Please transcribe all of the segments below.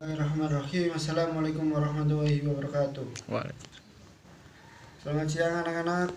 Bismillahirrahmanirrahim. Assalamualaikum warahmatullahi wabarakatuh. Waalaikumsalam. Selamat siang anak-anak.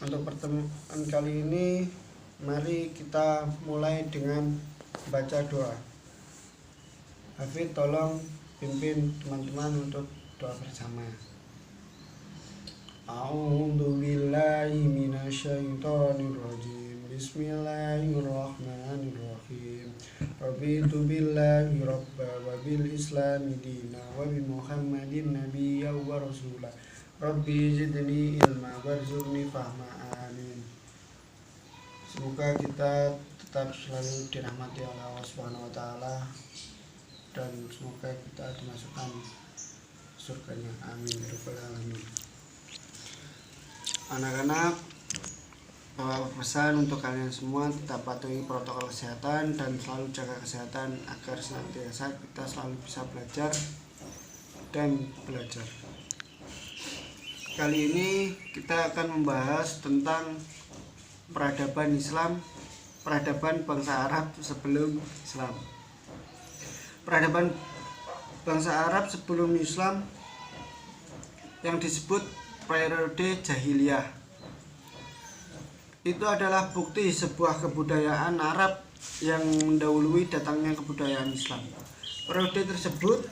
Untuk pertemuan kali ini, mari kita mulai dengan baca doa. Hafid, tolong pimpin teman-teman untuk doa bersama. A'udzu billahi minasyaitonir rajim. Bismillahirrahmanirrahim. Raditu billahi rabba wa bil islami dina wa bi Muhammadin nabiyya wa rasula. Rabbi zidni ilma warzuqni fahma. Amin. Semoga kita tetap selalu dirahmati oleh Allah Subhanahu wa taala dan semoga kita dimasukkan surganya. Amin ya rabbal alamin. Anak-anak, pesan untuk kalian semua, tetap patuhi protokol kesehatan dan selalu jaga kesehatan agar senantiasa kita selalu bisa belajar dan belajar. Kali ini kita akan membahas tentang peradaban Islam, peradaban bangsa Arab sebelum Islam. Peradaban bangsa Arab sebelum Islam yang disebut periode jahiliyah itu adalah bukti sebuah kebudayaan Arab yang mendahului datangnya kebudayaan Islam. Periode tersebut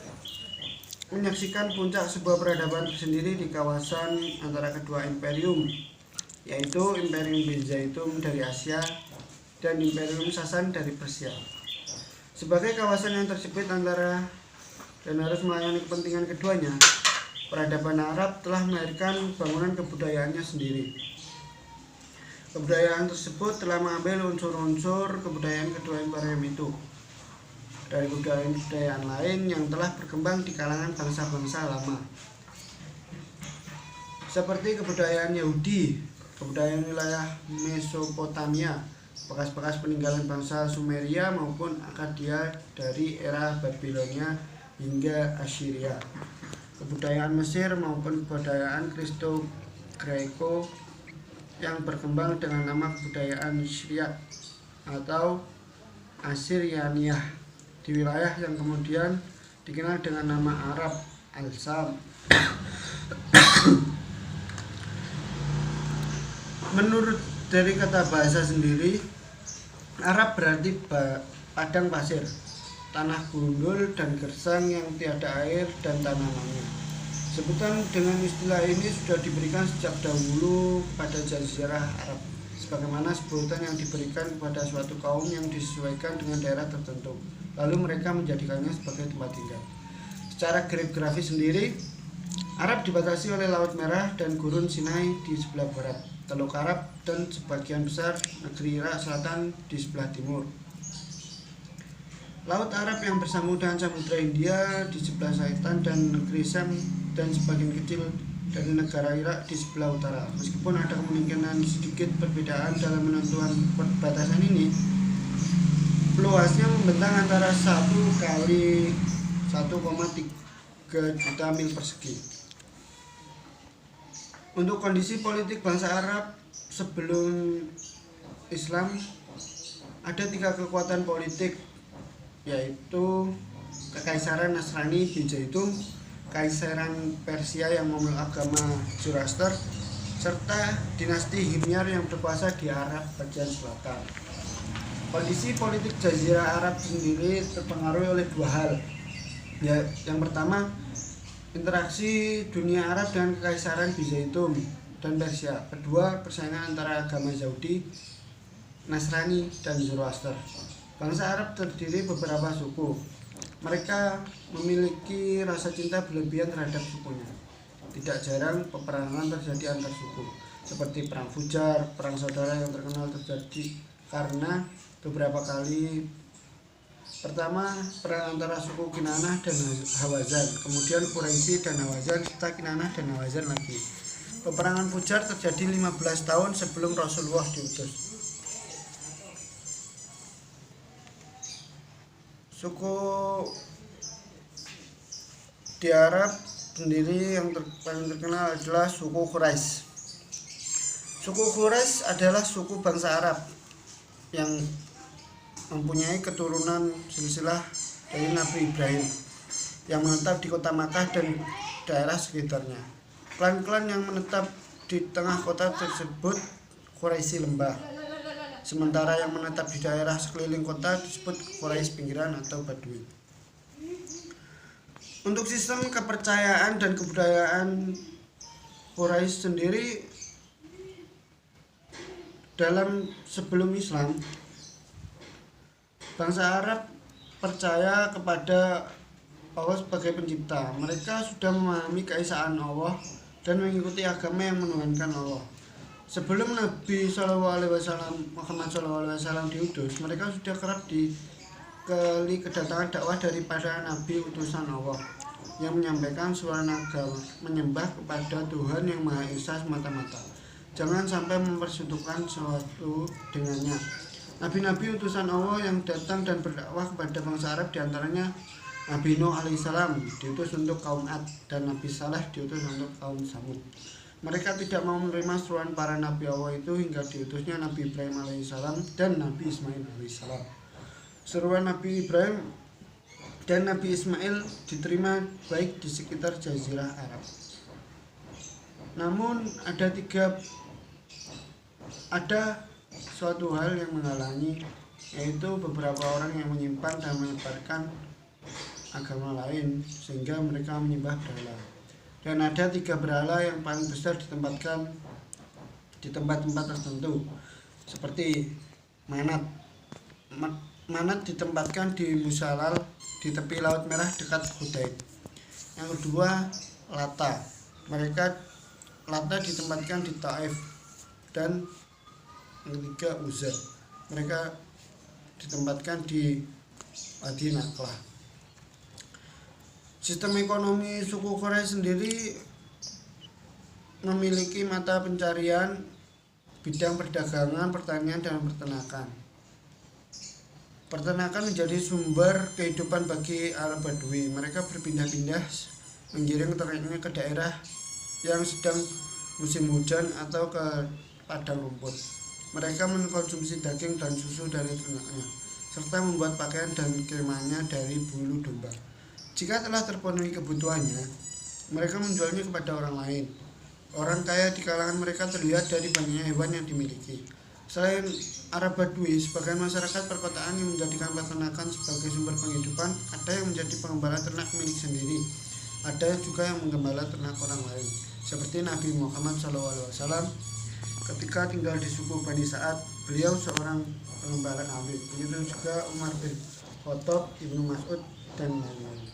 menyaksikan puncak sebuah peradaban tersendiri di kawasan antara kedua imperium, yaitu Imperium Bizantium dari Asia dan Imperium Sasan dari Persia. Sebagai kawasan yang tersebut antara dan harus melayani kepentingan keduanya, peradaban Arab telah melahirkan bangunan kebudayaannya sendiri. Kebudayaan tersebut telah mengambil unsur-unsur kebudayaan kedua imperium itu dari kebudayaan lain yang telah berkembang di kalangan bangsa-bangsa lama, seperti kebudayaan Yahudi, kebudayaan wilayah Mesopotamia, bekas-bekas peninggalan bangsa Sumeria maupun Akkadia dari era Babilonia hingga Assyria, kebudayaan Mesir maupun kebudayaan Kristo-Greko yang berkembang dengan nama kebudayaan Syriak atau Assyrianiyah di wilayah yang kemudian dikenal dengan nama Arab Al-Sam. Menurut dari kata bahasa sendiri, Arab berarti padang pasir, tanah gundul dan gersang yang tiada air dan tanamannya. Sebutan dengan istilah ini sudah diberikan sejak dahulu kepada Jazirah Arab, sebagaimana sebutan yang diberikan kepada suatu kaum yang disesuaikan dengan daerah tertentu, lalu mereka menjadikannya sebagai tempat tinggal. Secara geografis sendiri, Arab dibatasi oleh Laut Merah dan Gurun Sinai di sebelah barat, Teluk Arab dan sebagian besar negeri Irak Selatan di sebelah timur. Laut Arab yang bersambung dengan Samudra India di sebelah selatan dan negeri Syam dan sebagian kecil dari negara Irak di sebelah utara. Meskipun ada kemungkinan sedikit perbedaan dalam menentukan perbatasan ini, luasnya membentang antara 1 kali 1,3 juta mil persegi. Untuk kondisi politik bangsa Arab sebelum Islam, ada 3 kekuatan politik, yaitu Kekaisaran Nasrani Bizantium, Kaisaran Persia yang memeluk agama Zoroaster, serta dinasti Himyar yang berkuasa di Arab bagian selatan. Kondisi politik Jazirah Arab sendiri terpengaruhi oleh 2 hal. Yang pertama, interaksi dunia Arab dengan Kekaisaran Bizantium dan Persia. Kedua, persaingan antara agama Yahudi, Nasrani, dan Zoroaster. Bangsa Arab terdiri beberapa suku. Mereka memiliki rasa cinta berlebihan terhadap sukunya. Tidak jarang peperangan terjadi antar suku, seperti perang Fujar, perang saudara yang terkenal terjadi karena beberapa kali. Pertama, perang antara suku Kinanah dan Hawazan, kemudian Quraisy dan Hawazan, serta Kinanah dan Hawazan lagi. Peperangan Fujar terjadi 15 tahun sebelum Rasulullah diutus. Suku di Arab sendiri yang paling terkenal adalah suku Quraisy. Suku Quraisy adalah suku bangsa Arab yang mempunyai keturunan silsilah dari Nabi Ibrahim yang menetap di kota Makkah dan daerah sekitarnya. Klan-klan yang menetap di tengah kota tersebut Quraisy lembah, sementara yang menetap di daerah sekeliling kota disebut Quraisy pinggiran atau Badui. Untuk sistem kepercayaan dan kebudayaan Quraisy sendiri sebelum Islam, bangsa Arab percaya kepada Allah sebagai pencipta. Mereka sudah memahami keesaan Allah dan mengikuti agama yang menuhankan Allah. Sebelum Nabi Muhammad SAW diutus, mereka sudah kerap dikali kedatangan dakwah daripada Nabi utusan Allah yang menyampaikan suara agama menyembah kepada Tuhan yang Maha Esa semata-mata. Jangan sampai mempersekutukan sesuatu dengannya. Nabi-nabi utusan Allah yang datang dan berdakwah kepada bangsa Arab diantaranya Nabi Nuh alaihissalam diutus untuk kaum Ad dan Nabi Saleh diutus untuk kaum Samud. Mereka tidak mau menerima seruan para nabi Allah itu hingga diutusnya Nabi Ibrahim alaihissalam dan Nabi Ismail alaihissalam. Seruan Nabi Ibrahim dan Nabi Ismail diterima baik di sekitar Jazirah Arab. Namun ada suatu hal yang menghalangi, yaitu beberapa orang yang menyimpan dan menyebarkan agama lain sehingga mereka menyembah berhala. Dan ada 3 berhala yang paling besar ditempatkan di tempat-tempat tertentu, seperti Manat. Manat ditempatkan di Musalal di tepi Laut Merah dekat Hudaid. Yang kedua, Lata. Lata ditempatkan di Taif. Dan yang ketiga, Uzza. Mereka ditempatkan di Wadi Naklah. Sistem ekonomi suku Quraisy sendiri memiliki mata pencarian bidang perdagangan, pertanian, dan peternakan. Peternakan menjadi sumber kehidupan bagi Arab Badui. Mereka berpindah-pindah menggiring ternaknya ke daerah yang sedang musim hujan atau ke padang rumput. Mereka mengkonsumsi daging dan susu dari ternaknya, serta membuat pakaian dan kemahnya dari bulu domba. Jika telah terpenuhi kebutuhannya, mereka menjualnya kepada orang lain. Orang kaya di kalangan mereka terlihat dari banyaknya hewan yang dimiliki. Selain Arab Badui, sebagian masyarakat perkotaan yang menjadikan peternakan sebagai sumber penghidupan, ada yang menjadi pengembala ternak milik sendiri, ada juga yang menggembala ternak orang lain, seperti Nabi Muhammad SAW. Ketika tinggal di suku Bani Sa'ad, beliau seorang pengembala kambing. Begitu juga Umar bin Khattab, Ibnu Mas'ud, dan lain-lain.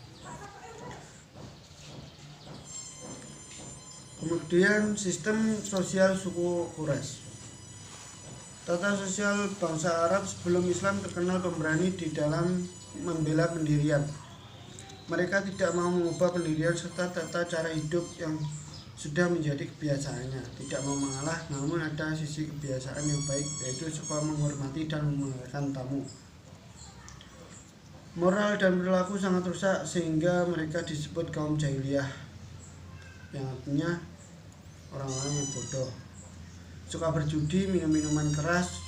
Kemudian sistem sosial suku Quraisy. Tata sosial bangsa Arab sebelum Islam terkenal pemberani di dalam membela pendirian. Mereka tidak mau mengubah pendirian serta tata cara hidup yang sudah menjadi kebiasaannya. Tidak mau mengalah, namun ada sisi kebiasaan yang baik, yaitu suka menghormati dan memuliakan tamu. Moral dan perilaku sangat rusak sehingga mereka disebut kaum jahiliyah, yang artinya orang-orang yang bodoh. Suka berjudi, minum minuman keras,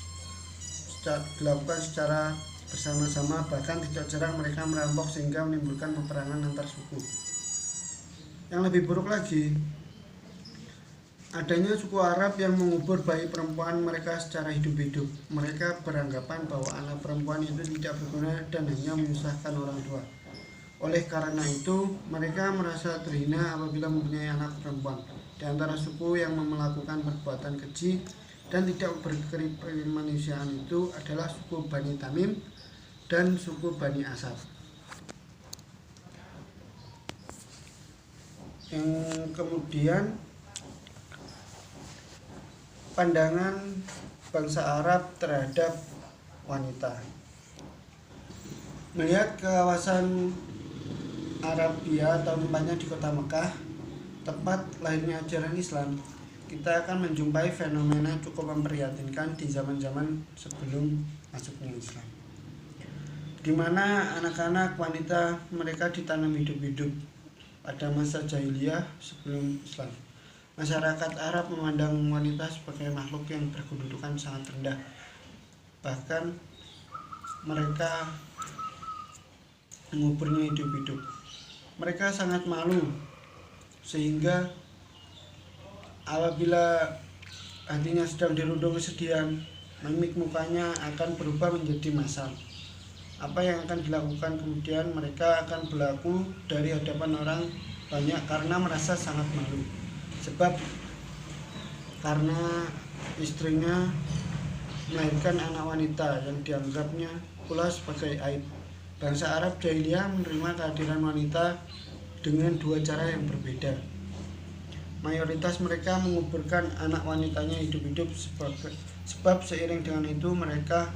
dilakukan secara bersama-sama, bahkan tidak jarang mereka merampok sehingga menimbulkan peperangan antar suku. Yang lebih buruk lagi, adanya suku Arab yang mengubur bayi perempuan mereka secara hidup-hidup. Mereka beranggapan bahwa anak perempuan itu tidak berguna dan hanya menyusahkan orang tua. Oleh karena itu, mereka merasa terhina apabila mempunyai anak perempuan. Di antara suku yang melakukan perbuatan keji dan tidak berkemanusiaan itu adalah suku Bani Tamim dan suku Bani Asad. Yang kemudian, pandangan bangsa Arab terhadap wanita. Melihat kawasan Arabia atau tempatnya di kota Mekah, tempat lahirnya ajaran Islam, kita akan menjumpai fenomena cukup memprihatinkan di zaman-zaman sebelum masuknya Islam, di mana anak-anak wanita mereka ditanam hidup-hidup pada masa jahiliyah sebelum Islam. Masyarakat Arab memandang wanita sebagai makhluk yang berkedudukan sangat rendah. Bahkan mereka menguburnya hidup-hidup. Mereka sangat malu, sehingga apabila hatinya sedang dirundung kesedihan, mimik mukanya akan berubah menjadi masam. Apa yang akan dilakukan kemudian, mereka akan berlaku dari hadapan orang banyak karena merasa sangat malu. Sebab karena istrinya melahirkan anak wanita yang dianggapnya pula sebagai aib. Bangsa Arab jahiliyah menerima kehadiran wanita dengan dua cara yang berbeda. Mayoritas mereka menguburkan anak wanitanya hidup-hidup sebab seiring dengan itu mereka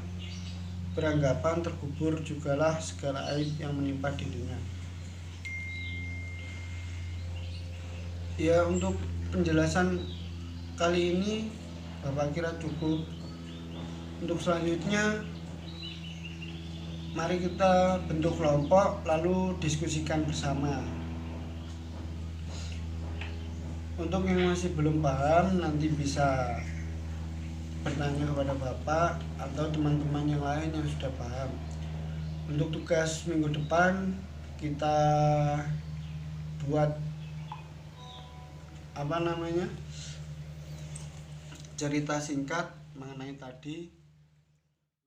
beranggapan terkubur jugalah segala aib yang menimpa dirinya. Ya, untuk penjelasan kali ini Bapak kira cukup. Untuk selanjutnya, mari kita bentuk kelompok lalu diskusikan bersama. Untuk yang masih belum paham, nanti bisa bertanya kepada Bapak atau teman-teman yang lain yang sudah paham. Untuk tugas minggu depan, kita buat cerita singkat mengenai tadi.